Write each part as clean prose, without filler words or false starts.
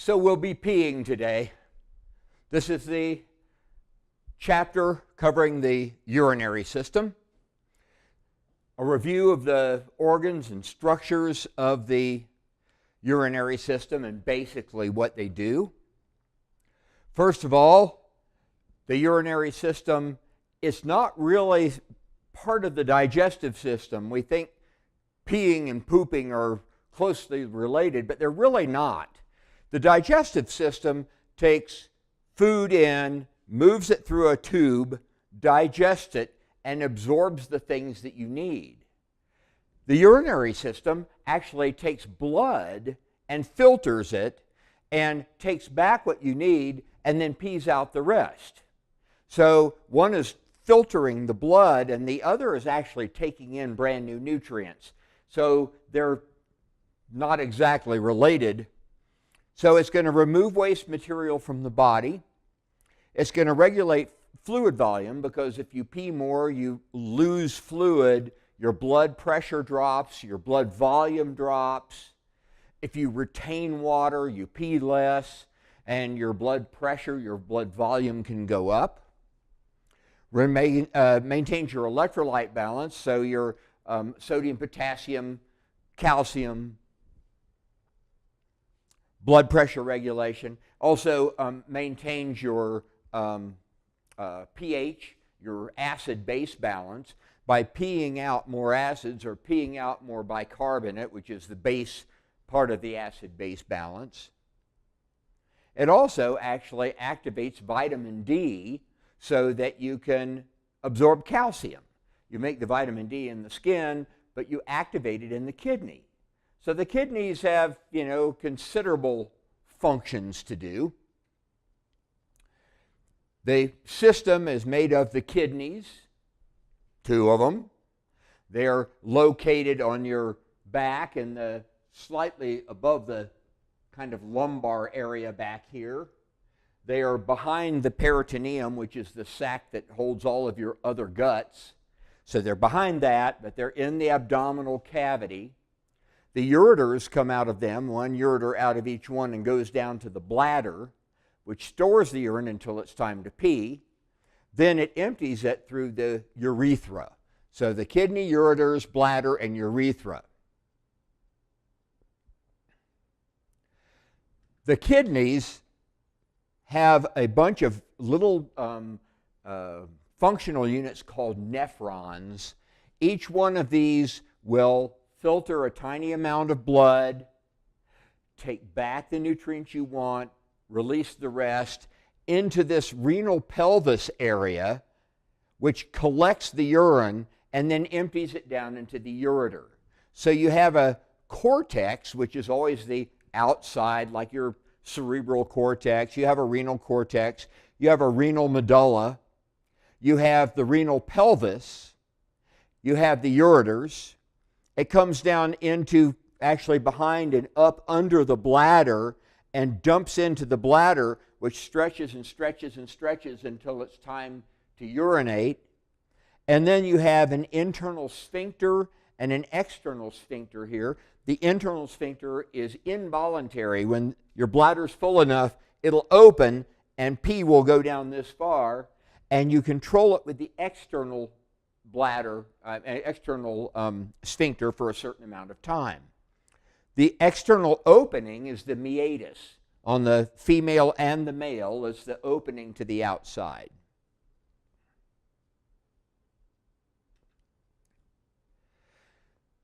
So we'll be peeing today. This is the chapter covering the urinary system, a review of the organs and structures of the urinary system and basically what they do. First of all, the urinary system is not really part of the digestive system. We think peeing and pooping are closely related, but they're really not. The digestive system takes food in, moves it through a tube, digests it, and absorbs the things that you need. The urinary system actually takes blood and filters it and takes back what you need and then pees out the rest. So one is filtering the blood and the other is actually taking in brand new nutrients. So they're not exactly related. So it's going to remove waste material from the body. It's going to regulate fluid volume because if you pee more, you lose fluid, your blood pressure drops, your blood volume drops. If you retain water, you pee less, and your blood pressure, your blood volume can go up. Maintains your electrolyte balance, so your sodium, potassium, calcium, blood pressure regulation. Also maintains your pH, your acid-base balance, by peeing out more acids or peeing out more bicarbonate, which is the base part of the acid-base balance. It also actually activates vitamin D so that you can absorb calcium. You make the vitamin D in the skin, but you activate it in the kidney. So the kidneys have, considerable functions to do. The system is made of the kidneys, 2 of them. They're located on your back and slightly above the kind of lumbar area back here. They are behind the peritoneum, which is the sac that holds all of your other guts. So they're behind that, but they're in the abdominal cavity. The ureters come out of them, 1 ureter out of each one, and goes down to the bladder, which stores the urine until it's time to pee. Then it empties it through the urethra. So the kidney, ureters, bladder, and urethra. The kidneys have a bunch of little functional units called nephrons. Each one of these will filter a tiny amount of blood, take back the nutrients you want, release the rest into this renal pelvis area, which collects the urine and then empties it down into the ureter. So you have a cortex, which is always the outside, like your cerebral cortex. You have a renal cortex. You have a renal medulla. You have the renal pelvis. You have the ureters. It comes down into actually behind and up under the bladder and dumps into the bladder, which stretches and stretches and stretches until it's time to urinate. And then you have an internal sphincter and an external sphincter here. The internal sphincter is involuntary. When your bladder's full enough, it'll open and pee will go down this far, and you control it with the external bladder, external sphincter for a certain amount of time. The external opening is the meatus. On the female and the male is the opening to the outside.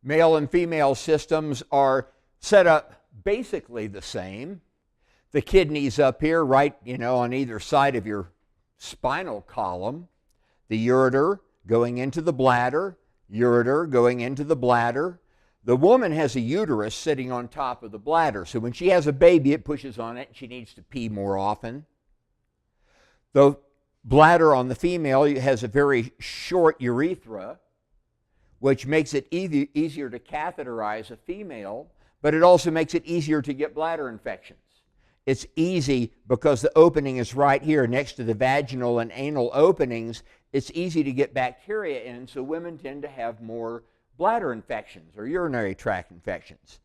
Male and female systems are set up basically the same. The kidneys up here, right, on either side of your spinal column. The ureter going into the bladder, ureter going into the bladder. The woman has a uterus sitting on top of the bladder, so when she has a baby, it pushes on it and she needs to pee more often. The bladder on the female has a very short urethra, which makes it easier to catheterize a female, but it also makes it easier to get bladder infections. It's easy because the opening is right here next to the vaginal and anal openings. It's easy to get bacteria in, so women tend to have more bladder infections or urinary tract infections.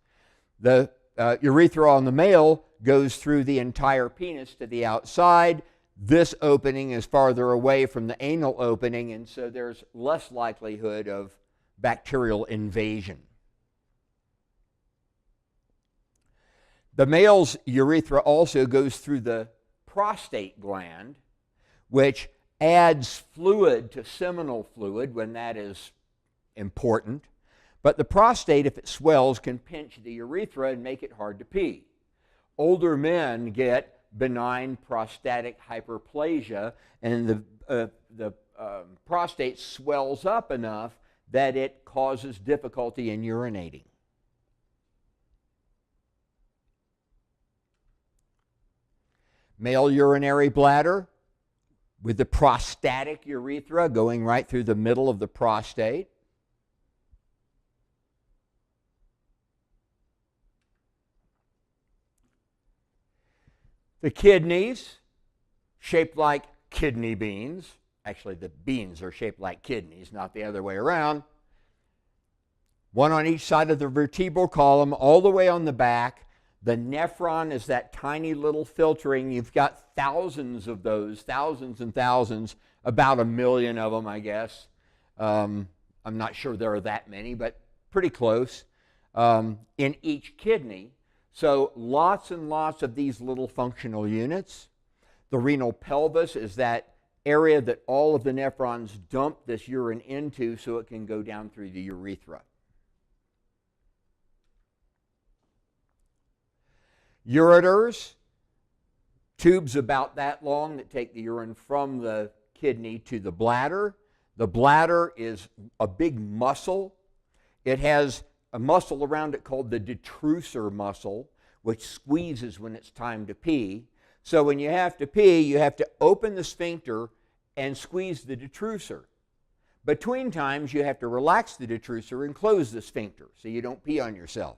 The urethra on the male goes through the entire penis to the outside. This opening is farther away from the anal opening, and so there's less likelihood of bacterial invasion. The male's urethra also goes through the prostate gland, which adds fluid to seminal fluid when that is important. But the prostate, if it swells, can pinch the urethra and make it hard to pee. Older men get benign prostatic hyperplasia, and the prostate swells up enough that it causes difficulty in urinating. Male urinary bladder with the prostatic urethra going right through the middle of the prostate. The kidneys, shaped like kidney beans. Actually, the beans are shaped like kidneys, not the other way around. One on each side of the vertebral column, all the way on the back. The nephron is that tiny little filtering. You've got thousands of those, thousands and thousands, about 1 million of them, I guess. I'm not sure there are that many, but pretty close, in each kidney. So lots and lots of these little functional units. The renal pelvis is that area that all of the nephrons dump this urine into so it can go down through the urethra. Ureters, tubes about that long that take the urine from the kidney to the bladder. The bladder is a big muscle. It has a muscle around it called the detrusor muscle, which squeezes when it's time to pee. So when you have to pee, you have to open the sphincter and squeeze the detrusor. Between times, you have to relax the detrusor and close the sphincter so you don't pee on yourself.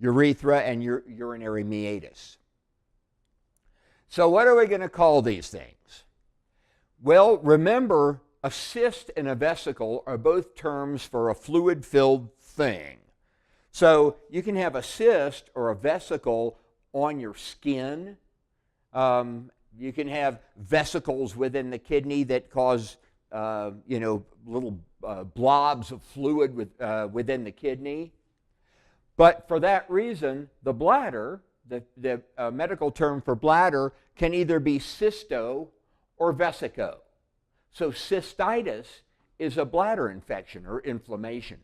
Urethra and urinary meatus. So what are we going to call these things? Well, remember, a cyst and a vesicle are both terms for a fluid-filled thing. So you can have a cyst or a vesicle on your skin. You can have vesicles within the kidney that cause little blobs of fluid within the kidney. But for that reason, the bladder, the medical term for bladder, can either be cysto or vesico. So cystitis is a bladder infection or inflammation.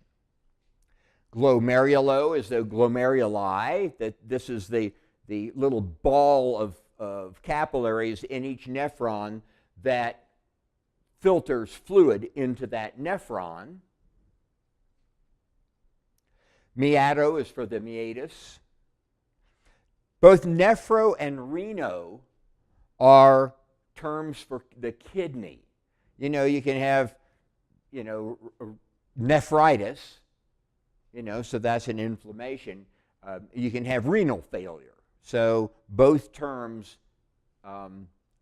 Glomerulo is the glomeruli. This is the little ball of capillaries in each nephron that filters fluid into that nephron. Meato is for the meatus. Both nephro and reno are terms for the kidney. You can have, nephritis, so that's an inflammation. You can have renal failure. So both terms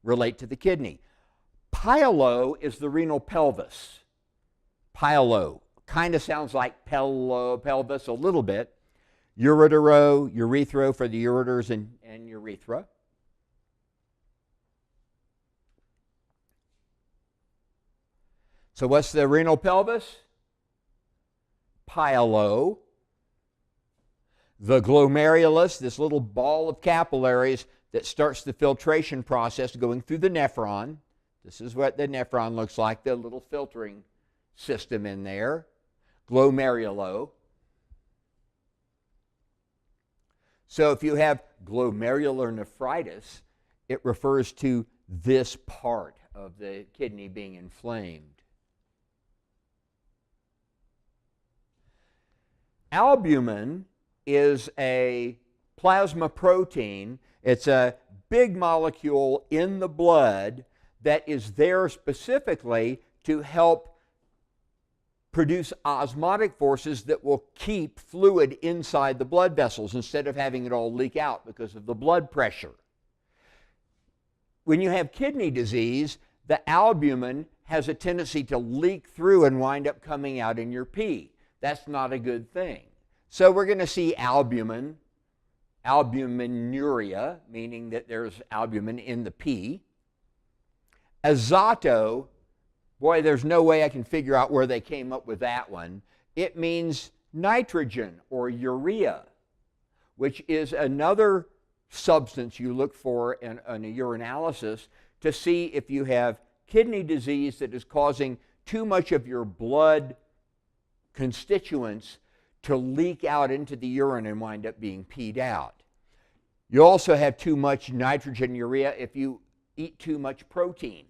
relate to the kidney. Pyelo is the renal pelvis. Pyelo. Kind of sounds like pelvis a little bit. Urethro for the ureters and urethra. So what's the renal pelvis? Pyelo. The glomerulus, this little ball of capillaries that starts the filtration process going through the nephron. This is what the nephron looks like, the little filtering system in there. Glomerulo. So if you have glomerular nephritis, it refers to this part of the kidney being inflamed. Albumin is a plasma protein. It's a big molecule in the blood that is there specifically to help produce osmotic forces that will keep fluid inside the blood vessels instead of having it all leak out because of the blood pressure. When you have kidney disease, the albumin has a tendency to leak through and wind up coming out in your pee. That's not a good thing. So we're going to see albumin, albuminuria, meaning that there's albumin in the pee. Azoto, boy, there's no way I can figure out where they came up with that one. It means nitrogen or urea, which is another substance you look for in a urinalysis to see if you have kidney disease that is causing too much of your blood constituents to leak out into the urine and wind up being peed out. You also have too much nitrogen urea if you eat too much protein,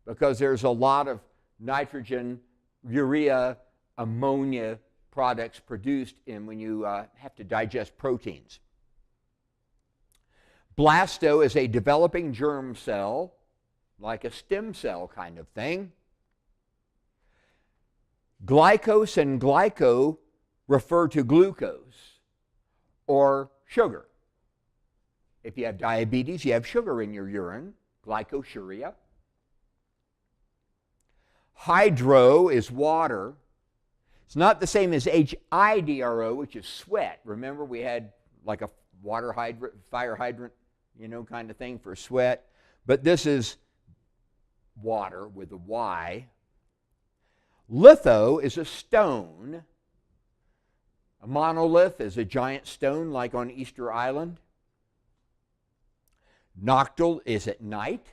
because there's a lot of nitrogen, urea, ammonia products produced when you have to digest proteins. Blasto is a developing germ cell, like a stem cell kind of thing. Glycose and glyco refer to glucose or sugar. If you have diabetes, you have sugar in your urine, glycosuria. Hydro is water. It's not the same as HIDRO, which is sweat. Remember, we had like a water hydrant, fire hydrant, kind of thing for sweat. But this is water with a Y. Litho is a stone. A monolith is a giant stone like on Easter Island. Noctile is at night.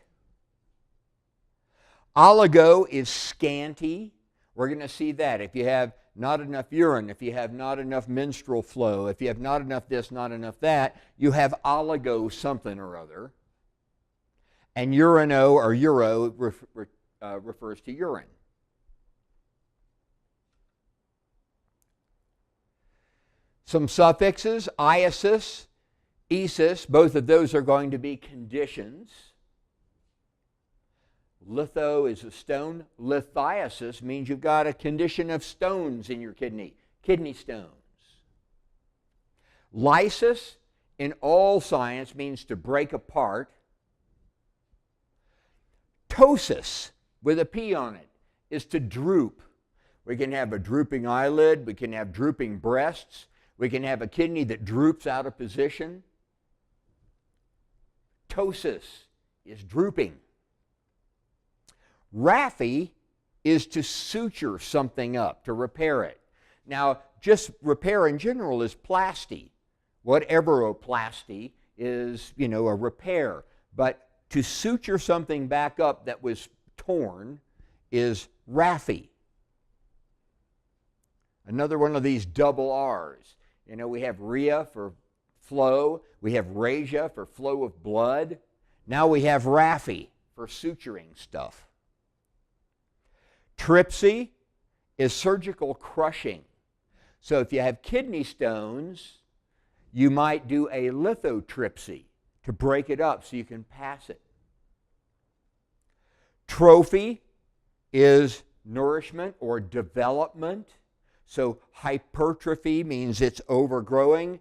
Oligo is scanty. We're going to see that. If you have not enough urine, if you have not enough menstrual flow, if you have not enough this, not enough that, you have oligo something or other. And urino or uro refers to urine. Some suffixes, iasis, esis, both of those are going to be conditions. Litho is a stone. Lithiasis means you've got a condition of stones in your kidney stones. Lysis in all science means to break apart. Ptosis, with a P on it, is to droop. We can have a drooping eyelid. We can have drooping breasts. We can have a kidney that droops out of position. Ptosis is drooping. Raphe is to suture something up, to repair it. Now, just repair in general is plasty. Whateveroplasty is, a repair. But to suture something back up that was torn is raphe. Another one of these double R's. We have rhea for flow. We have rhasia for flow of blood. Now we have raphe for suturing stuff. Tripsy is surgical crushing. So if you have kidney stones, you might do a lithotripsy to break it up so you can pass it. Trophy is nourishment or development. So hypertrophy means it's overgrowing.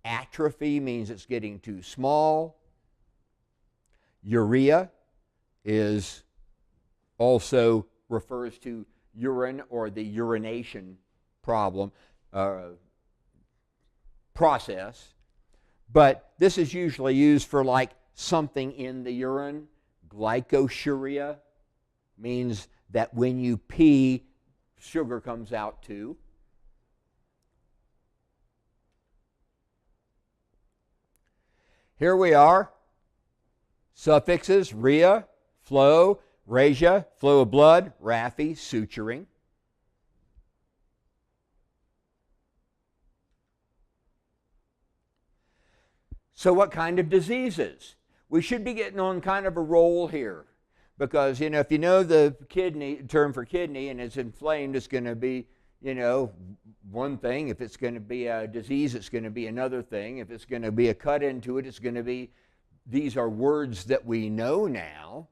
Atrophy means it's getting too small. Urea is also refers to urine or the urination process. But this is usually used for like something in the urine. Glycosuria means that when you pee, sugar comes out too. Here we are. Suffixes, rhea, flow, rhasia, flow of blood, raphe, suturing. So what kind of diseases? We should be getting on kind of a roll here. Because, if you know the term for kidney and it's inflamed, it's going to be, one thing. If it's going to be a disease, it's going to be another thing. If it's going to be a cut into it, it's going to be, these are words that we know now.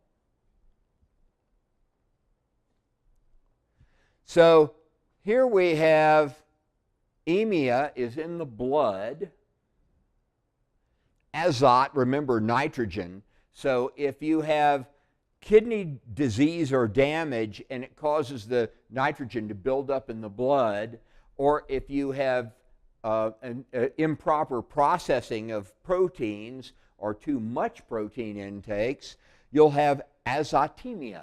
So here we have emia is in the blood. Azot, remember nitrogen. So if you have kidney disease or damage and it causes the nitrogen to build up in the blood, or if you have improper processing of proteins or too much protein intakes, you'll have azotemia,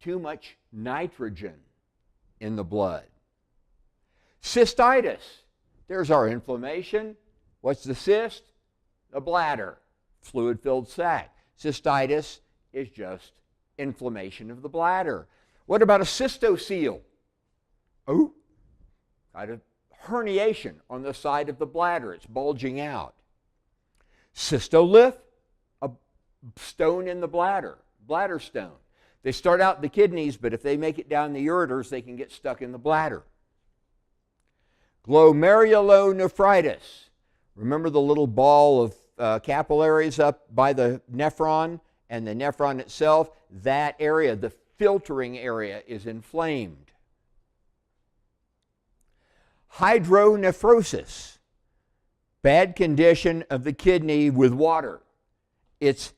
too much nitrogen in the blood. Cystitis, there's our inflammation. What's the cyst? The bladder, fluid-filled sac. Cystitis is just inflammation of the bladder. What about a cystocele? Oh, got a herniation on the side of the bladder. It's bulging out. Cystolith, a stone in the bladder, bladder stone. They start out in the kidneys, but if they make it down the ureters, they can get stuck in the bladder. Glomerulonephritis. Remember the little ball of capillaries up by the nephron and the nephron itself? That area, the filtering area, is inflamed. Hydronephrosis, bad condition of the kidney with water. It's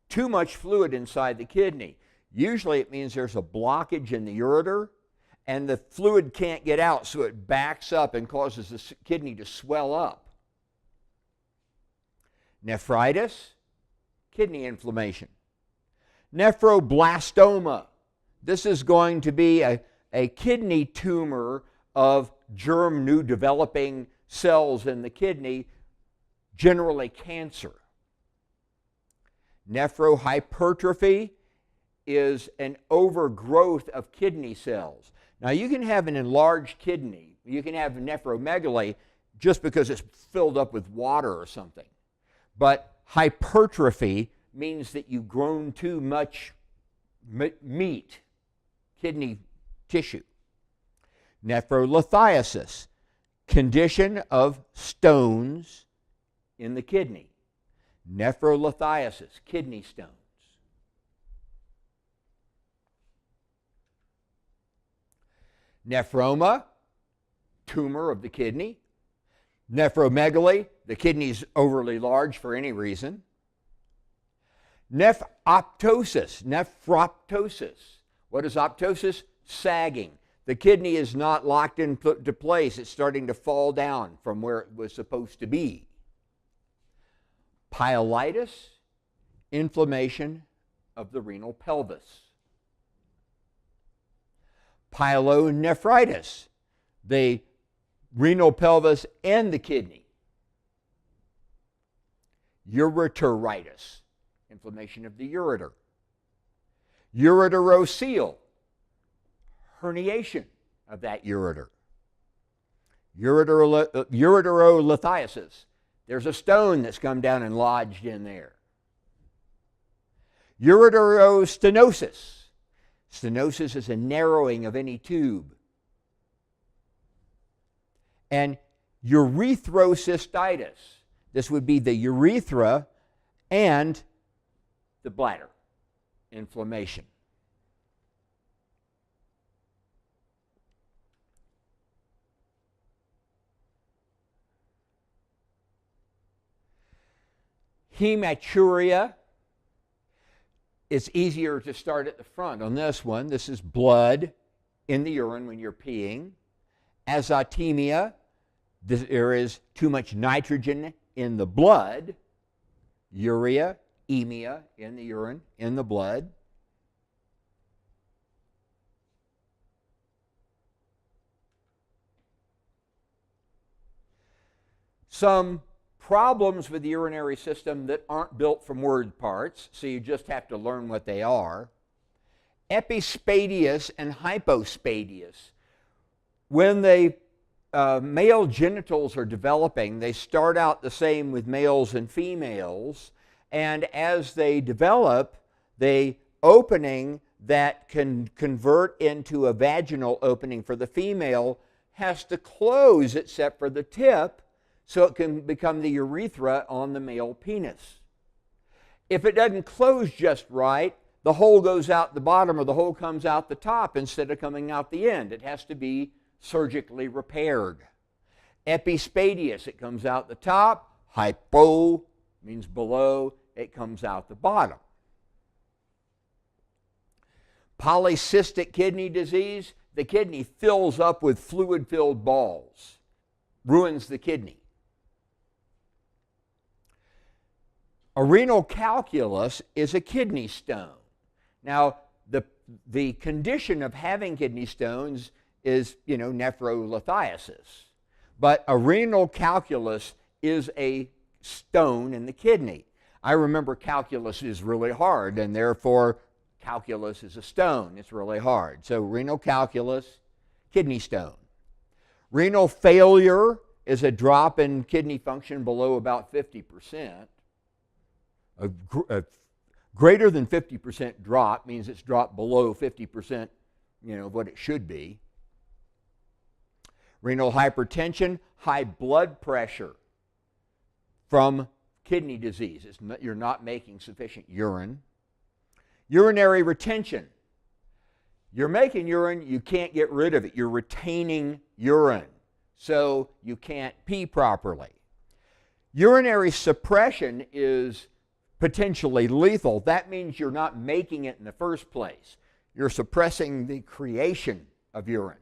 too much fluid inside the kidney. Usually it means there's a blockage in the ureter and the fluid can't get out, so it backs up and causes the kidney to swell up. Nephritis, kidney inflammation. Nephroblastoma, this is going to be a kidney tumor of germ new developing cells in the kidney, generally cancer. Nephrohypertrophy is an overgrowth of kidney cells. Now you can have an enlarged kidney, you can have nephromegaly just because it's filled up with water or something. But hypertrophy means that you've grown too much meat, kidney tissue. Nephrolithiasis, condition of stones in the kidney. Nephrolithiasis, kidney stones. Nephroma, tumor of the kidney. Nephromegaly, the kidney's overly large for any reason. Nephroptosis, What is optosis? Sagging. The kidney is not locked into place. It's starting to fall down from where it was supposed to be. Pyelitis, inflammation of the renal pelvis. Pyelonephritis, the renal pelvis and the kidney. Ureteritis, inflammation of the ureter. Ureterocele, herniation of that ureter. Ureterolithiasis, there's a stone that's come down and lodged in there. Ureterostenosis, stenosis is a narrowing of any tube. And urethrocystitis, this would be the urethra and the bladder, inflammation. Hematuria, it's easier to start at the front on this one. This is blood in the urine when you're peeing. Azotemia, there is too much nitrogen in the blood. Urea, emia, in the urine, in the blood. Some problems with the urinary system that aren't built from word parts, so you just have to learn what they are. Epispadias and hypospadias. When the male genitals are developing, they start out the same with males and females, and as they develop, the opening that can convert into a vaginal opening for the female has to close except for the tip, so it can become the urethra on the male penis. If it doesn't close just right, the hole goes out the bottom or the hole comes out the top instead of coming out the end. It has to be surgically repaired. Epispadias, it comes out the top. Hypo means below, it comes out the bottom. Polycystic kidney disease, the kidney fills up with fluid-filled balls, ruins the kidney. A renal calculus is a kidney stone. Now, the condition of having kidney stones is, nephrolithiasis. But a renal calculus is a stone in the kidney. I remember calculus is really hard, and therefore calculus is a stone. It's really hard. So renal calculus, kidney stone. Renal failure is a drop in kidney function below about 50%. A greater than 50% drop means it's dropped below 50%, of what it should be. Renal hypertension, high blood pressure from kidney disease. You're not making sufficient urine. Urinary retention. You're making urine, you can't get rid of it. You're retaining urine, so you can't pee properly. Urinary suppression is potentially lethal. That means you're not making it in the first place. You're suppressing the creation of urine.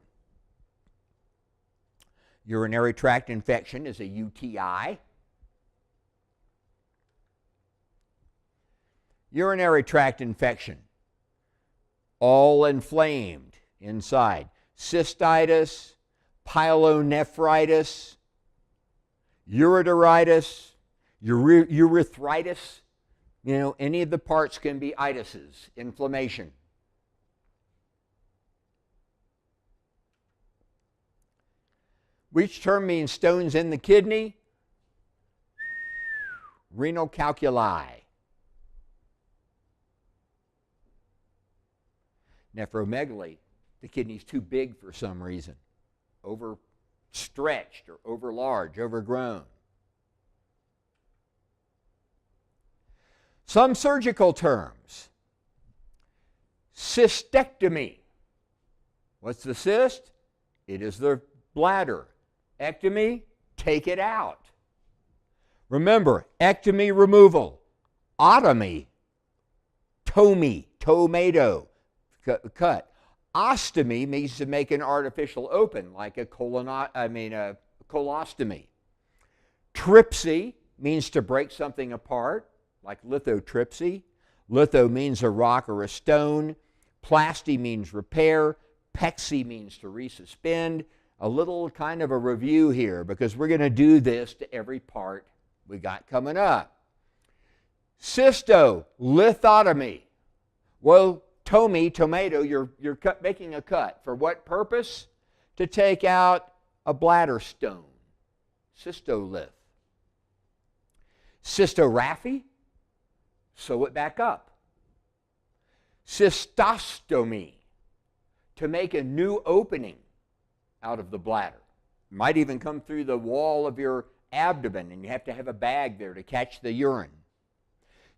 Urinary tract infection is a UTI. Urinary tract infection, all inflamed inside. Cystitis, pyelonephritis, ureteritis, urethritis. Any of the parts can be itises, inflammation. Which term means stones in the kidney? Renal calculi. Nephromegaly, the kidney's too big for some reason, overstretched or overlarge, overgrown. Some surgical terms. Cystectomy. What's the cyst? It is the bladder. Ectomy, take it out. Remember, ectomy, removal. Otomy, tomato, cut. Ostomy means to make an artificial open, like a colostomy. Tripsy means to break something apart, like lithotripsy. Litho means a rock or a stone. Plasty means repair. Pexy means to resuspend. A little kind of a review here, because we're going to do this to every part we got coming up. Lithotomy. Well, tomato, you're making a cut. For what purpose? To take out a bladder stone. Cystolith. Cystography, sew it back up. Cystostomy, to make a new opening out of the bladder. It might even come through the wall of your abdomen, and you have to have a bag there to catch the urine.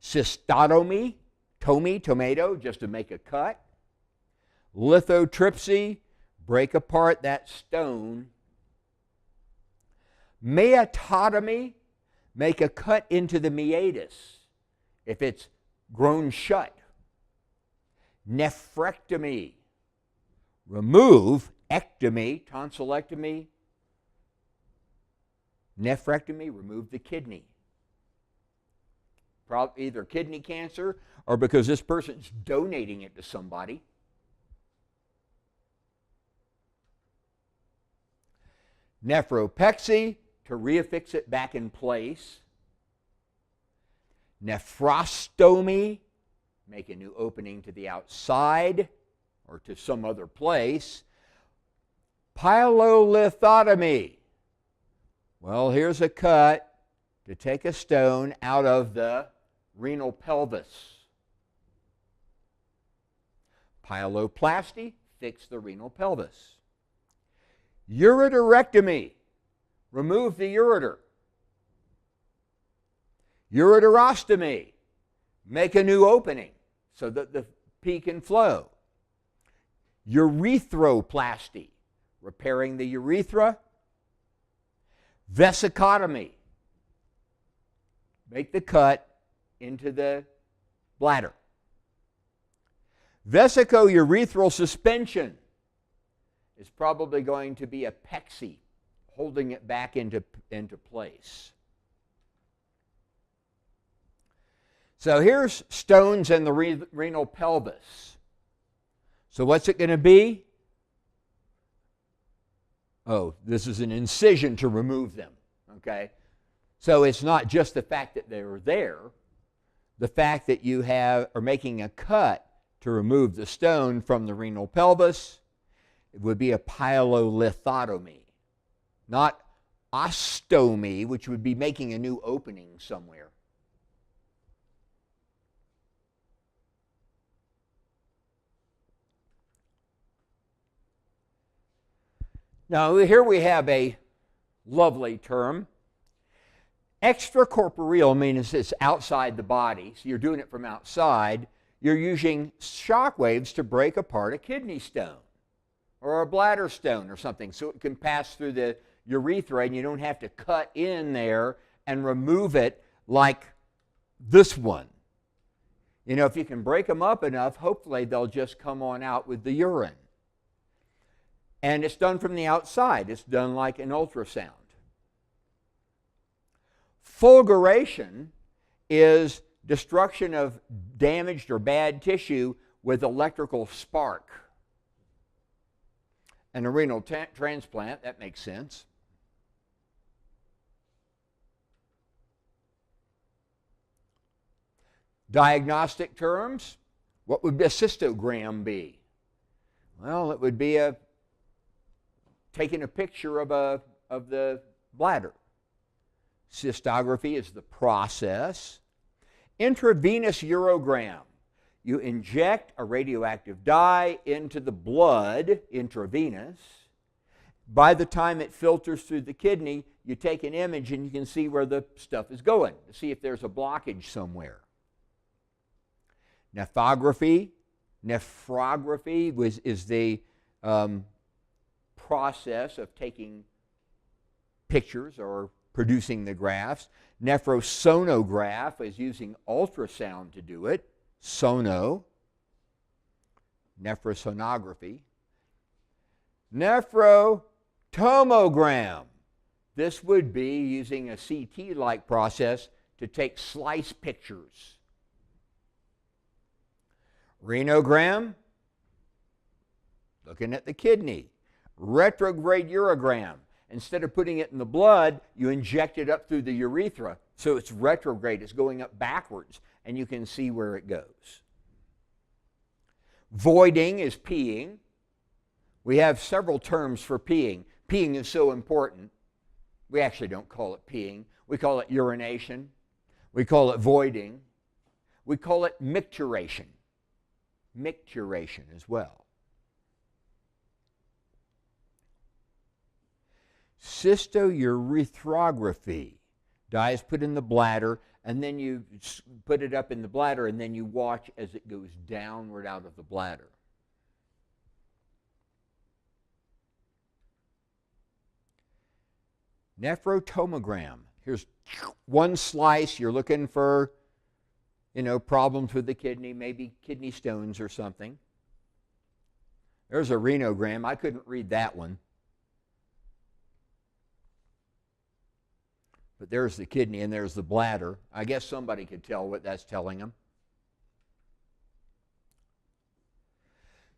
Cystotomy, tomato, just to make a cut. Lithotripsy, break apart that stone. Meatotomy, make a cut into the meatus if it's grown shut. Nephrectomy, remove. Ectomy, tonsillectomy. Nephrectomy, remove the kidney. Either kidney cancer or because this person's donating it to somebody. Nephropexy, to reaffix it back in place. Nephrostomy, make a new opening to the outside or to some other place. Pyelolithotomy, well, here's a cut to take a stone out of the renal pelvis. Pyeloplasty, fix the renal pelvis. Ureterectomy, remove the ureter. Ureterostomy, make a new opening so that the pee can flow. Urethroplasty, repairing the urethra. Vesicotomy, make the cut into the bladder. Vesicourethral suspension is probably going to be a pexy, holding it back into place. So here's stones in the renal pelvis. So what's it going to be? Oh, this is an incision to remove them, okay? So it's not just the fact that they're there. The fact that you are making a cut to remove the stone from the renal pelvis, it would be a pyelolithotomy, not ostomy, which would be making a new opening somewhere. Now, here we have a lovely term. Extracorporeal means it's outside the body, so you're doing it from outside. You're using shock waves to break apart a kidney stone or a bladder stone or something so it can pass through the urethra and you don't have to cut in there and remove it like this one. You know, if you can break them up enough, hopefully they'll just come on out with the urine. And it's done from the outside. It's done like an ultrasound. Fulguration is destruction of damaged or bad tissue with electrical spark. And a renal transplant, that makes sense. Diagnostic terms, what would a cystogram be? Well, it would be taking a picture of the bladder. Cystography is the process. Intravenous urogram. You inject a radioactive dye into the blood, intravenous. By the time it filters through the kidney, you take an image and you can see where the stuff is going to see if there's a blockage somewhere. Nephrography. Nephrography is the process of taking pictures or producing the graphs. Nephrosonograph is using ultrasound to do it. Sono. Nephrosonography. Nephrotomogram. This would be using a CT-like process to take slice pictures. Renogram, looking at the kidney. Retrograde urogram. Instead of putting it in the blood, you inject it up through the urethra, so it's retrograde, it's going up backwards, and you can see where it goes. Voiding is peeing. We have several terms for peeing. Peeing is so important. We actually don't call it peeing. We call it urination. We call it voiding. We call it micturation. Micturation as well. Cystourethography. Dye is put in the bladder, and then you put it up in the bladder, and then you watch as it goes downward out of the bladder. Nephrotomogram. Here's one slice. You're looking for, problems with the kidney, maybe kidney stones or something. There's a renogram. I couldn't read that one. But there's the kidney and there's the bladder. I guess somebody could tell what that's telling them.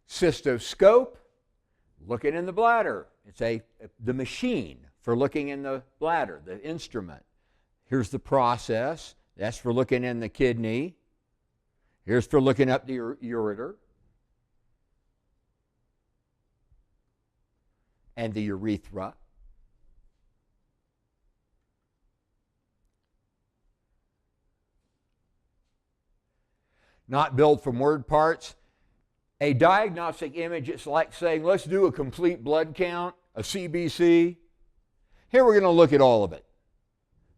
Cystoscope, looking in the bladder. It's the machine for looking in the bladder, the instrument. Here's the process. That's for looking in the kidney. Here's for looking up the ureter and the urethra. Not built from word parts. A diagnostic image, it's like saying, let's do a complete blood count, a CBC. Here we're going to look at all of it.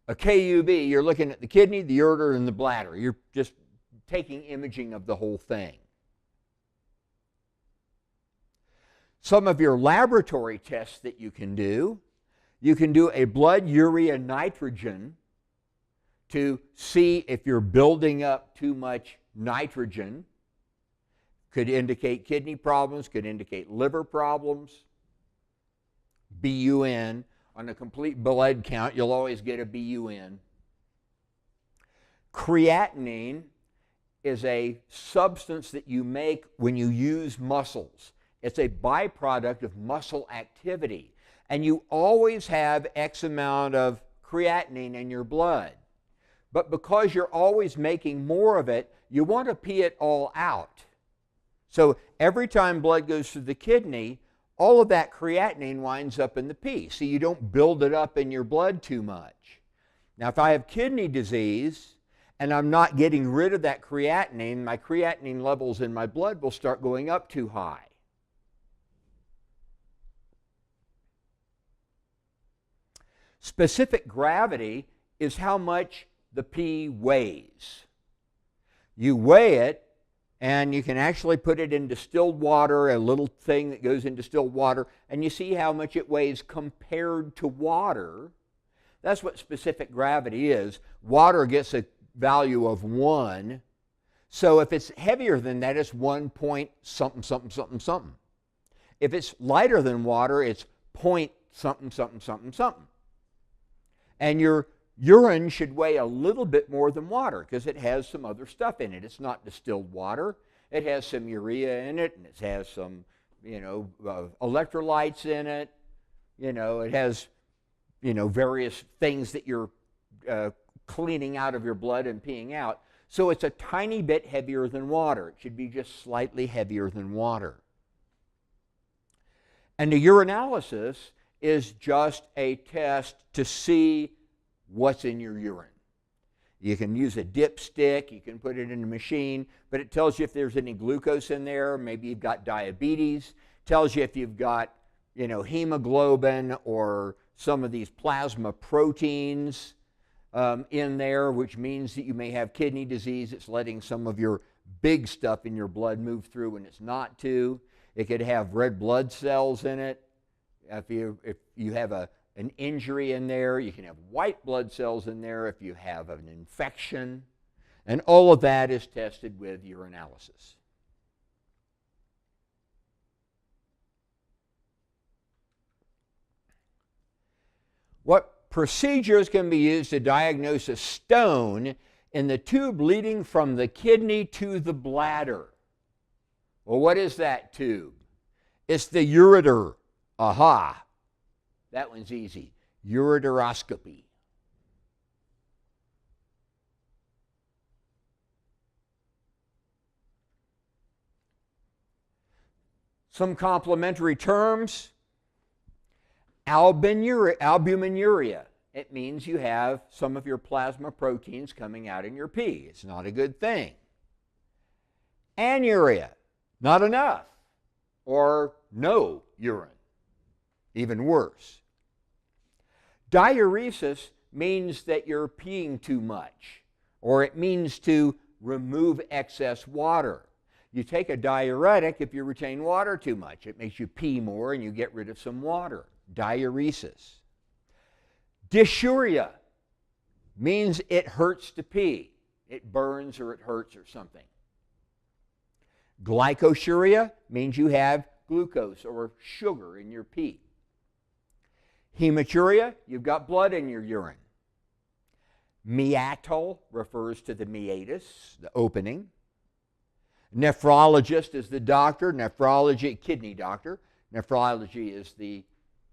A KUB, you're looking at the kidney, the ureter, and the bladder. You're just taking imaging of the whole thing. Some of your laboratory tests that you can do a blood urea nitrogen to see if you're building up too much nitrogen. Could indicate kidney problems, could indicate liver problems. BUN. On a complete blood count, you'll always get a BUN. Creatinine is a substance that you make when you use muscles. It's a byproduct of muscle activity. And you always have X amount of creatinine in your blood. But because you're always making more of it, you want to pee it all out. So every time blood goes to the kidney, all of that creatinine winds up in the pee. So you don't build it up in your blood too much. Now, if I have kidney disease and I'm not getting rid of that creatinine, my creatinine levels in my blood will start going up too high. Specific gravity is how much the pee weighs. You weigh it, and you can actually put it in distilled water, a little thing that goes in distilled water, and you see how much it weighs compared to water. That's what specific gravity is. Water gets a value of 1. So if it's heavier than that, it's 1 point something, something, something, something. If it's lighter than water, it's point something, something, something, something. And your urine should weigh a little bit more than water because it has some other stuff in it. It's not distilled water. It has some urea in it, and it has some, electrolytes in it. It has, various things that you're cleaning out of your blood and peeing out. So it's a tiny bit heavier than water. It should be just slightly heavier than water. And the urinalysis is just a test to see what's in your urine. You can use a dipstick, you can put it in a machine, but it tells you if there's any glucose in there, maybe you've got diabetes, tells you if you've got, hemoglobin or some of these plasma proteins in there, which means that you may have kidney disease. It's letting some of your big stuff in your blood move through when it's not to. It could have red blood cells in it. If you have an injury in there, you can have white blood cells in there if you have an infection. And all of that is tested with urinalysis. What procedures can be used to diagnose a stone in the tube leading from the kidney to the bladder? Well, what is that tube? It's the ureter. Aha! That one's easy. Ureteroscopy. Some complementary terms. Albuminuria. It means you have some of your plasma proteins coming out in your pee. It's not a good thing. Anuria. Not enough. Or no urine. Even worse. Diuresis means that you're peeing too much, or it means to remove excess water. You take a diuretic if you retain water too much. It makes you pee more and you get rid of some water. Diuresis. Dysuria means it hurts to pee. It burns or it hurts or something. Glycosuria means you have glucose or sugar in your pee. Hematuria, you've got blood in your urine. Meatal refers to the meatus, the opening. Nephrologist is the doctor. Nephrology, kidney doctor. Nephrology is the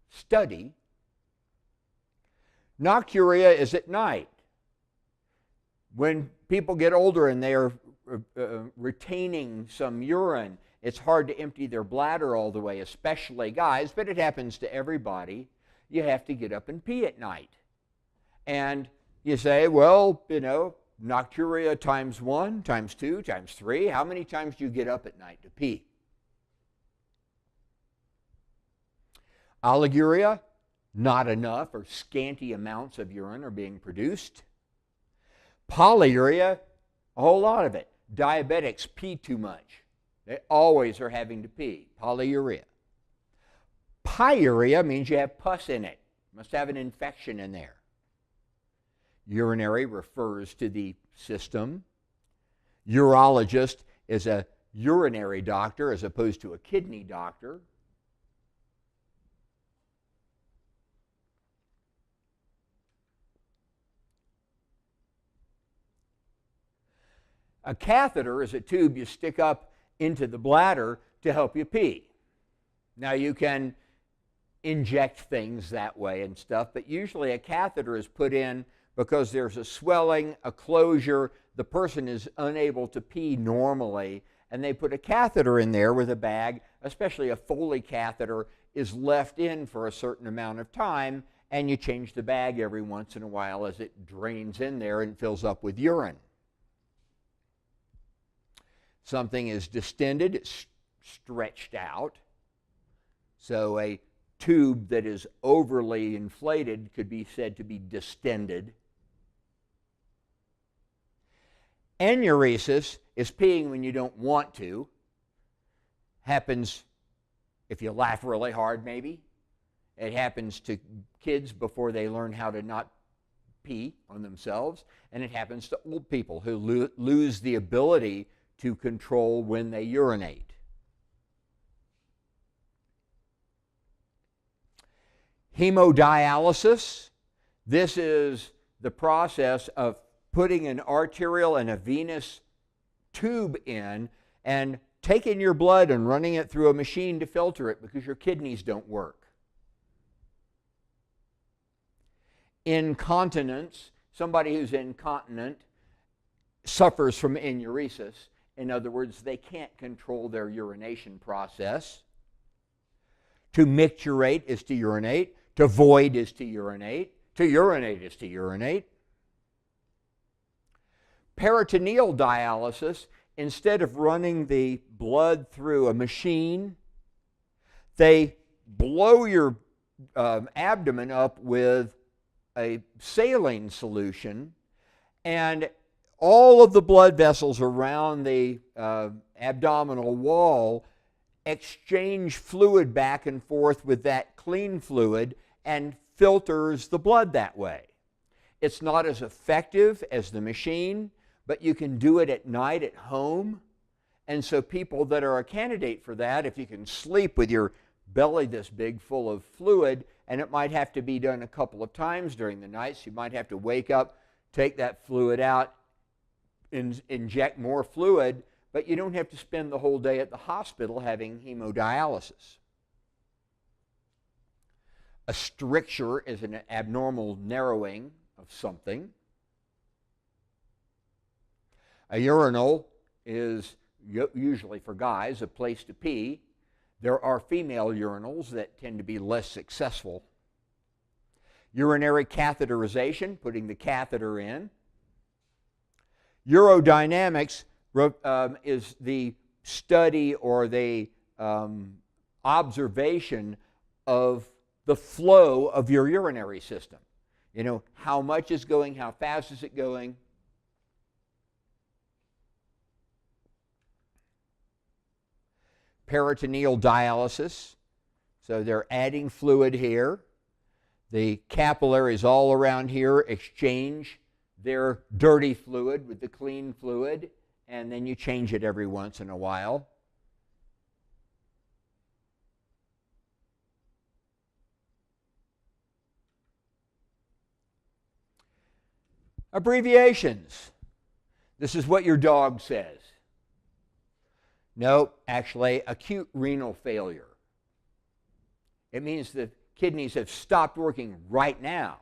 study. Nocturia is at night. When people get older and they are retaining some urine, it's hard to empty their bladder all the way, especially guys, but it happens to everybody. You have to get up and pee at night. And you say, well, nocturia times 1, times 2, times 3. How many times do you get up at night to pee? Oliguria, not enough or scanty amounts of urine are being produced. Polyuria, a whole lot of it. Diabetics pee too much. They always are having to pee. Polyuria. Pyuria means you have pus in it. Must have an infection in there. Urinary refers to the system. Urologist is a urinary doctor as opposed to a kidney doctor. A catheter is a tube you stick up into the bladder to help you pee. Now you can inject things that way and stuff, but usually a catheter is put in because there's a swelling, a closure, the person is unable to pee normally, and they put a catheter in there with a bag, especially a Foley catheter, is left in for a certain amount of time, and you change the bag every once in a while as it drains in there and fills up with urine. Something is distended, it's stretched out. So a tube that is overly inflated could be said to be distended. Enuresis is peeing when you don't want to. Happens if you laugh really hard, maybe. It happens to kids before they learn how to not pee on themselves. And it happens to old people who lose the ability to control when they urinate. Hemodialysis. This is the process of putting an arterial and a venous tube in and taking your blood and running it through a machine to filter it because your kidneys don't work. Incontinence. Somebody who's incontinent suffers from enuresis. In other words, they can't control their urination process. To micturate is to urinate. To void is to urinate. To urinate is to urinate. Peritoneal dialysis, instead of running the blood through a machine, they blow your abdomen up with a saline solution, and all of the blood vessels around the abdominal wall exchange fluid back and forth with that clean fluid and filters the blood that way. It's not as effective as the machine, but you can do it at night at home. And so people that are a candidate for that, if you can sleep with your belly this big full of fluid, and it might have to be done a couple of times during the night, so you might have to wake up, take that fluid out, inject more fluid, but you don't have to spend the whole day at the hospital having hemodialysis. A stricture is an abnormal narrowing of something. A urinal is usually for guys a place to pee. There are female urinals that tend to be less successful. Urinary catheterization, putting the catheter in. Urodynamics is the study or the observation of the flow of your urinary system. You know, how much is going, how fast is it going? Peritoneal dialysis. So they're adding fluid here. The capillaries all around here exchange their dirty fluid with the clean fluid, and then you change it every once in a while. Abbreviations. This is what your dog says. No, actually, acute renal failure. It means the kidneys have stopped working right now.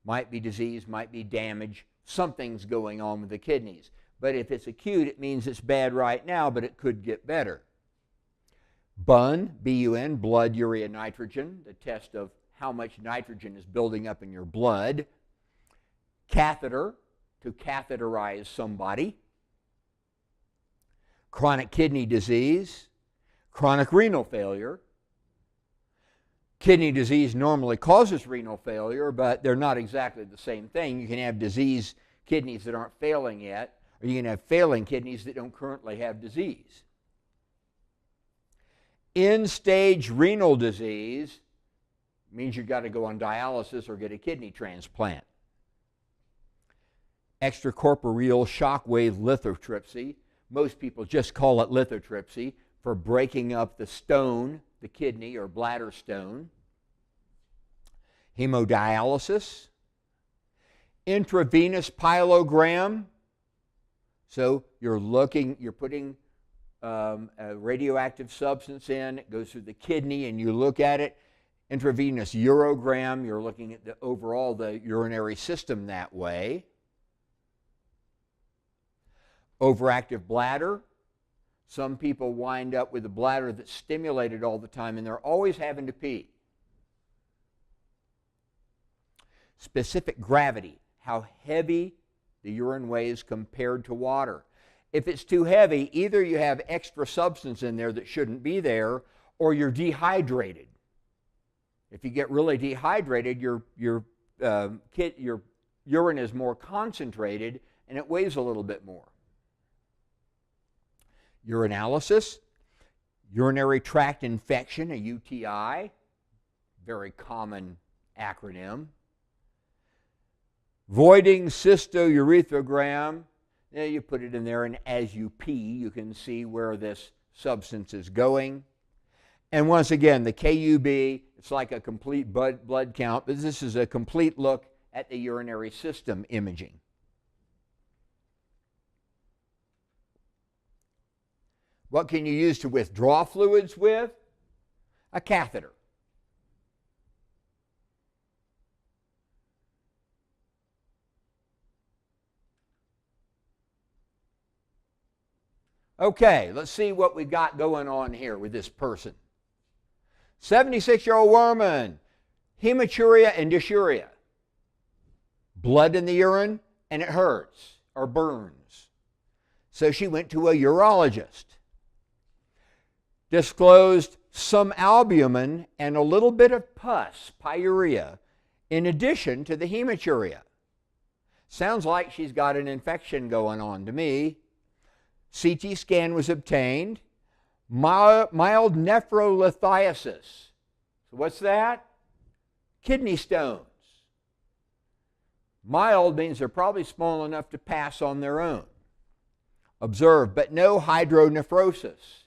Might be disease, might be damage, something's going on with the kidneys. But if it's acute, it means it's bad right now, but it could get better. BUN, B-U-N, blood urea nitrogen, the test of how much nitrogen is building up in your blood. Catheter, to catheterize somebody. Chronic kidney disease, chronic renal failure. Kidney disease normally causes renal failure, but they're not exactly the same thing. You can have diseased kidneys that aren't failing yet, or you can have failing kidneys that don't currently have disease. End-stage renal disease means you've got to go on dialysis or get a kidney transplant. Extracorporeal shockwave lithotripsy. Most people just call it lithotripsy for breaking up the stone, the kidney or bladder stone. Hemodialysis. Intravenous pyelogram. So you're putting a radioactive substance in, it goes through the kidney, and you look at it, intravenous urogram, you're looking at the urinary system that way. Overactive bladder. Some people wind up with a bladder that's stimulated all the time and they're always having to pee. Specific gravity, how heavy the urine weighs compared to water. If it's too heavy, either you have extra substance in there that shouldn't be there, or you're dehydrated. If you get really dehydrated, your urine is more concentrated and it weighs a little bit more. Urinalysis, urinary tract infection, a UTI, very common acronym. Voiding cystourethrogram, you put it in there, and as you pee, you can see where this substance is going. And once again, the KUB, it's like a complete blood count, but this is a complete look at the urinary system imaging. What can you use to withdraw fluids with? A catheter. Okay, let's see what we've got going on here with this person. 76-year-old woman, hematuria and dysuria. Blood in the urine, and it hurts or burns. So she went to a urologist. Disclosed some albumin and a little bit of pus, pyuria, in addition to the hematuria. Sounds like she's got an infection going on to me. CT scan was obtained. Mild nephrolithiasis. So what's that? Kidney stones. Mild means they're probably small enough to pass on their own. Observed, but no hydronephrosis.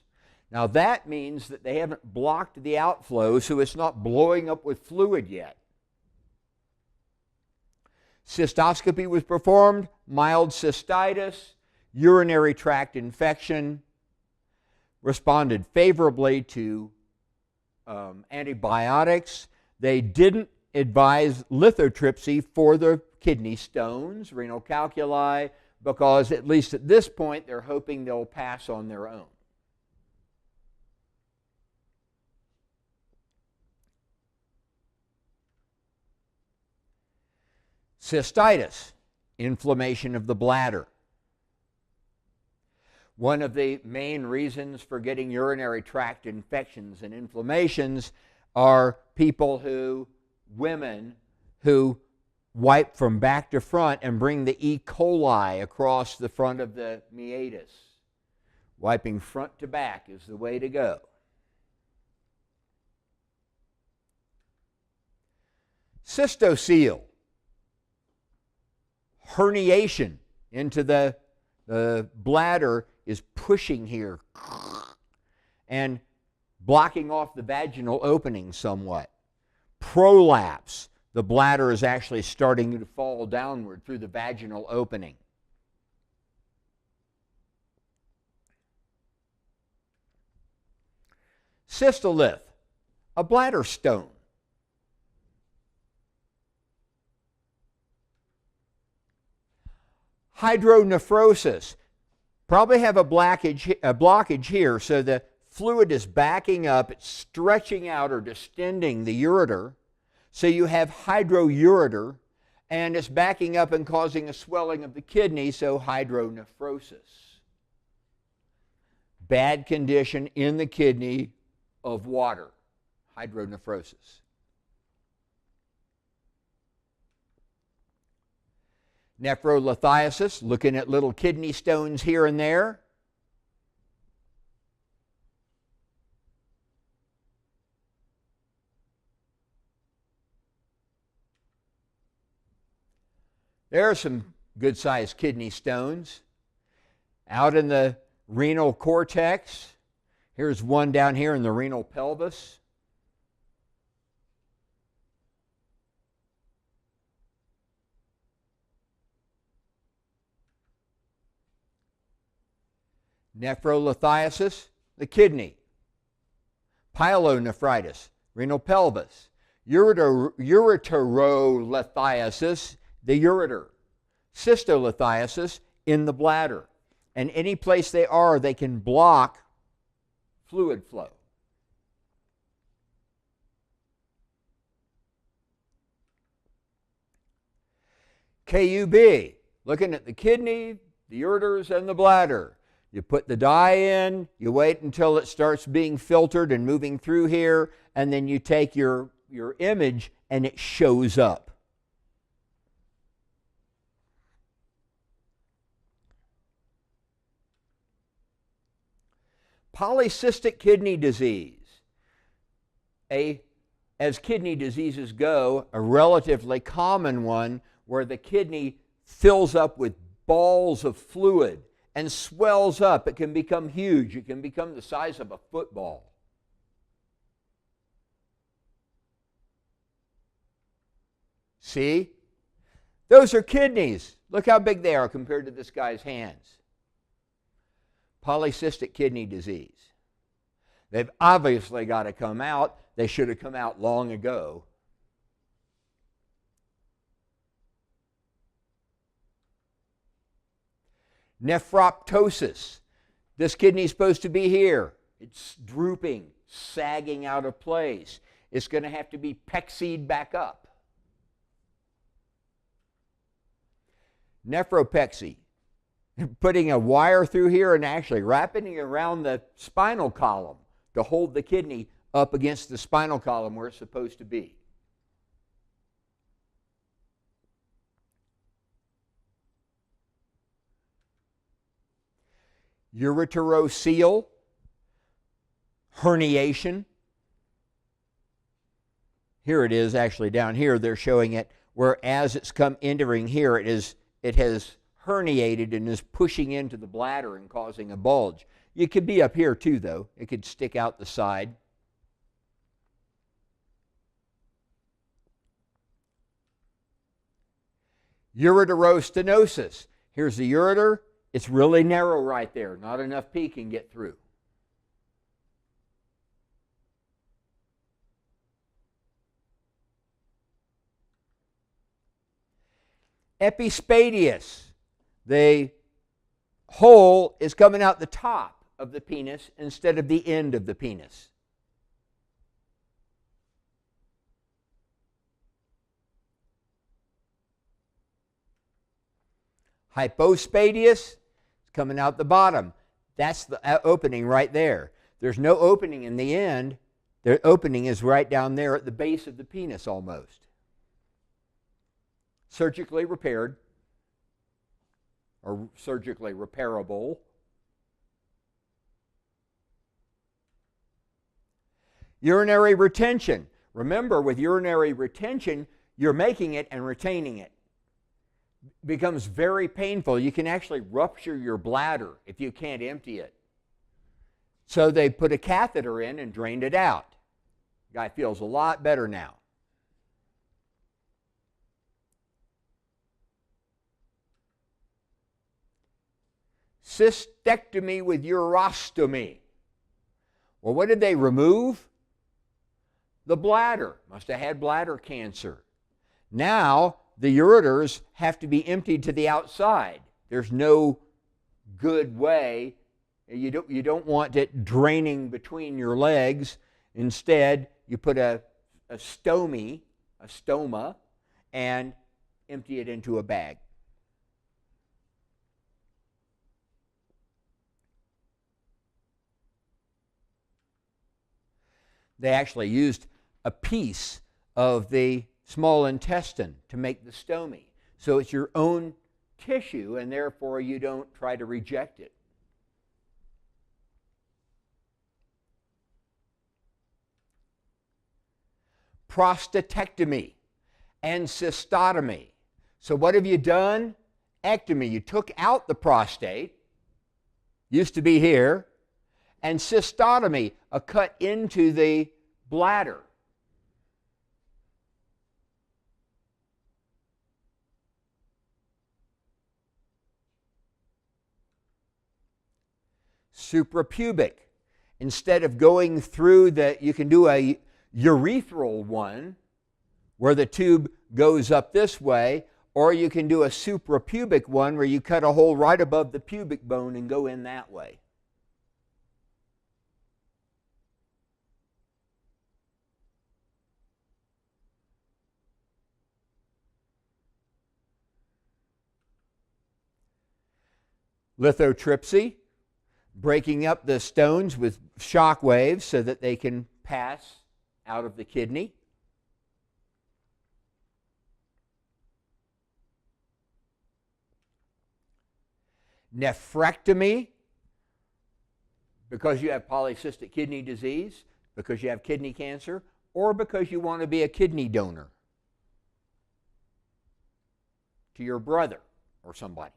Now that means that they haven't blocked the outflow, so it's not blowing up with fluid yet. Cystoscopy was performed, mild cystitis, urinary tract infection, responded favorably to antibiotics. They didn't advise lithotripsy for the kidney stones, renal calculi, because at least at this point they're hoping they'll pass on their own. Cystitis, inflammation of the bladder. One of the main reasons for getting urinary tract infections and inflammations are women who wipe from back to front and bring the E. coli across the front of the meatus. Wiping front to back is the way to go. Cystocele, herniation into the bladder is pushing here and blocking off the vaginal opening somewhat. Prolapse, the bladder is actually starting to fall downward through the vaginal opening. Cystolith, a bladder stone. Hydronephrosis, probably have a blockage here, so the fluid is backing up, it's stretching out or distending the ureter, so you have hydroureter, and it's backing up and causing a swelling of the kidney, so hydronephrosis. Bad condition in the kidney of water, hydronephrosis. Nephrolithiasis, looking at little kidney stones here and there. There are some good-sized kidney stones. Out in the renal cortex, here's one down here in the renal pelvis. Nephrolithiasis, the kidney. Pyelonephritis, renal pelvis. Ureterolithiasis, the ureter. Cystolithiasis, in the bladder. And any place they are, they can block fluid flow. KUB, looking at the kidney, the ureters, and the bladder. You put the dye in, you wait until it starts being filtered and moving through here, and then you take your image and it shows up. Polycystic kidney disease. As kidney diseases go, a relatively common one where the kidney fills up with balls of fluid and swells up. It can become huge. It can become the size of a football. See? Those are kidneys. Look how big they are compared to this guy's hands. Polycystic kidney disease. They've obviously got to come out. They should have come out long ago. Nephroptosis. This kidney's supposed to be here. It's drooping, sagging out of place. It's going to have to be pexied back up. Nephropexy. Putting a wire through here and actually wrapping it around the spinal column to hold the kidney up against the spinal column where it's supposed to be. Ureterocele, herniation. Here it is actually down here. They're showing it where as it's come entering here, it has herniated and is pushing into the bladder and causing a bulge. It could be up here too, though. It could stick out the side. Ureterostenosis. Here's the ureter. It's really narrow right there. Not enough pee can get through. Epispadias. The hole is coming out the top of the penis instead of the end of the penis. Hypospadias, coming out the bottom. That's the opening right there. There's no opening in the end. The opening is right down there at the base of the penis almost. Surgically repaired or surgically repairable. Urinary retention. Remember, with urinary retention, you're making it and retaining it. Becomes very painful. You can actually rupture your bladder if you can't empty it. So they put a catheter in and drained it out. The guy feels a lot better now. Cystectomy with urostomy. Well, what did they remove? The bladder. Must have had bladder cancer. Now, the ureters have to be emptied to the outside. There's no good way. You don't want it draining between your legs. Instead, you put a stoma, and empty it into a bag. They actually used a piece of the small intestine to make the stomy. So it's your own tissue, and therefore you don't try to reject it. Prostatectomy and cystotomy. So what have you done? Ectomy. You took out the prostate, used to be here, and cystotomy, a cut into the bladder. suprapubic. Instead of going through you can do a urethral one where the tube goes up this way, or you can do a suprapubic one where you cut a hole right above the pubic bone and go in that way. Lithotripsy, breaking up the stones with shock waves so that they can pass out of the kidney. Nephrectomy, because you have polycystic kidney disease, because you have kidney cancer, or because you want to be a kidney donor to your brother or somebody.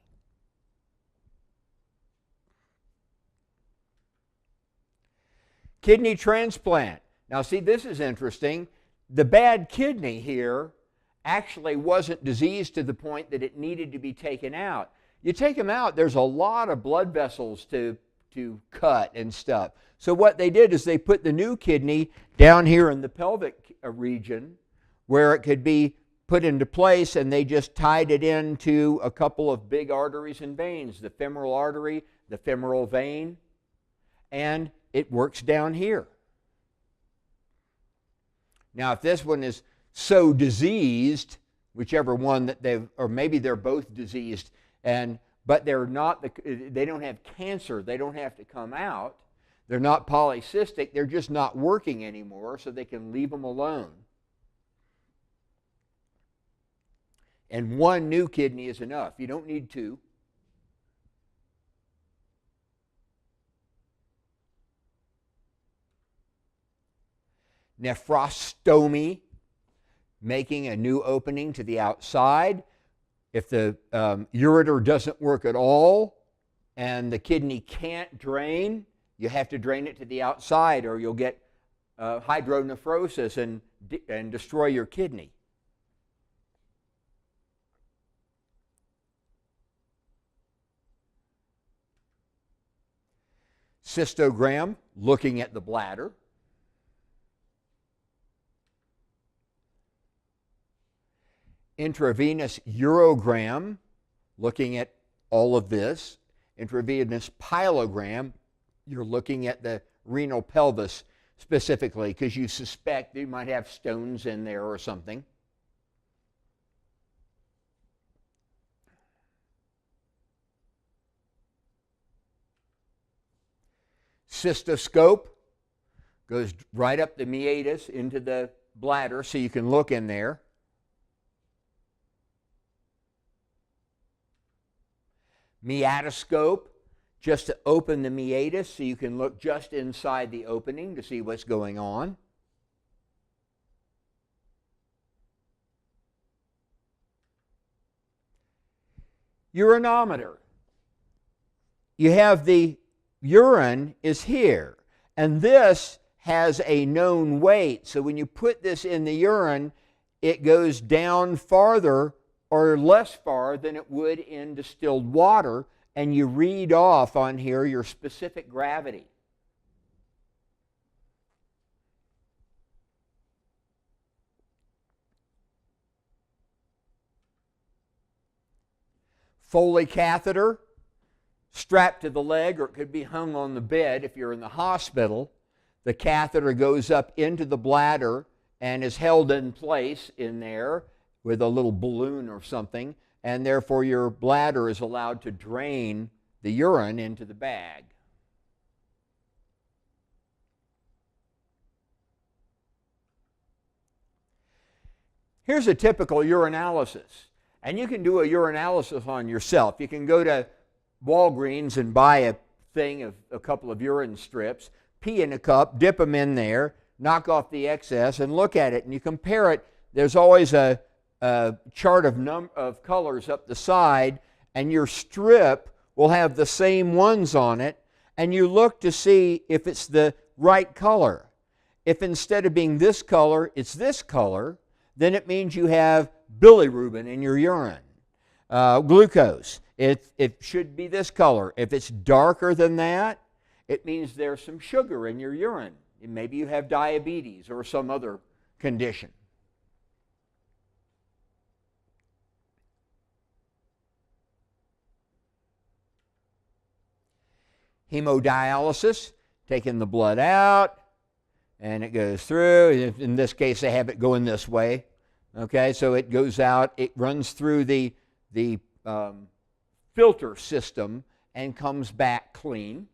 Kidney transplant. Now see, this is interesting. The bad kidney here actually wasn't diseased to the point that it needed to be taken out. You take them out, there's a lot of blood vessels to cut and stuff. So what they did is they put the new kidney down here in the pelvic region where it could be put into place, and they just tied it into a couple of big arteries and veins, the femoral artery, the femoral vein, and it works down here. Now, if this one is so diseased, whichever one that or maybe they're both diseased, but they're not, they don't have cancer, they don't have to come out, they're not polycystic, they're just not working anymore, so they can leave them alone. And one new kidney is enough. You don't need two. Nephrostomy, making a new opening to the outside. If the ureter doesn't work at all and the kidney can't drain, you have to drain it to the outside, or you'll get hydronephrosis and destroy your kidney. Cystogram, looking at the bladder. Intravenous urogram, looking at all of this. Intravenous pyelogram, you're looking at the renal pelvis specifically because you suspect you might have stones in there or something. Cystoscope goes right up the meatus into the bladder so you can look in there. Meatoscope, just to open the meatus so you can look just inside the opening to see what's going on. Urinometer. You have the urine is here, and this has a known weight. So when you put this in the urine, it goes down farther or less far than it would in distilled water, and you read off on here your specific gravity. Foley catheter, strapped to the leg, or it could be hung on the bed if you're in the hospital. The catheter goes up into the bladder and is held in place in there with a little balloon or something, and therefore your bladder is allowed to drain the urine into the bag. Here's a typical urinalysis, and you can do a urinalysis on yourself. You can go to Walgreens and buy a thing of a couple of urine strips, pee in a cup, dip them in there, knock off the excess, and look at it, and you compare it. There's always a chart of colors up the side, and your strip will have the same ones on it, and you look to see if it's the right color. If instead of being this color, it's this color, then it means you have bilirubin in your urine. Glucose, it should be this color. If it's darker than that, it means there's some sugar in your urine. And maybe you have diabetes or some other condition. Hemodialysis, taking the blood out, and it goes through. In this case, they have it going this way. Okay, so it goes out, it runs through the filter system and comes back clean.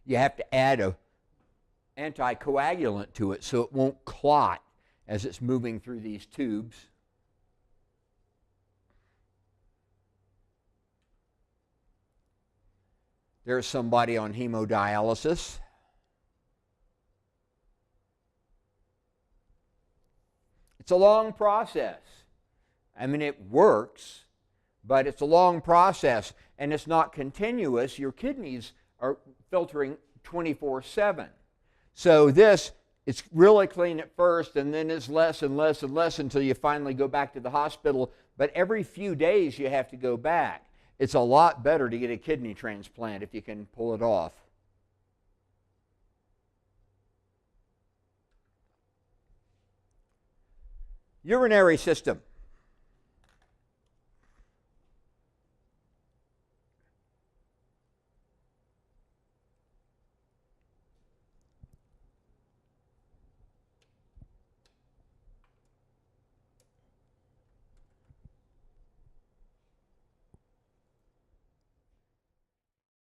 You have to add an anticoagulant to it so it won't clot as it's moving through these tubes. There's somebody on hemodialysis. It's a long process. I mean, it works, but it's a long process, and it's not continuous. Your kidneys are filtering 24/7. So this, it's really clean at first, and then it's less and less and less until you finally go back to the hospital. But every few days you have to go back. It's a lot better to get a kidney transplant if you can pull it off. Urinary system.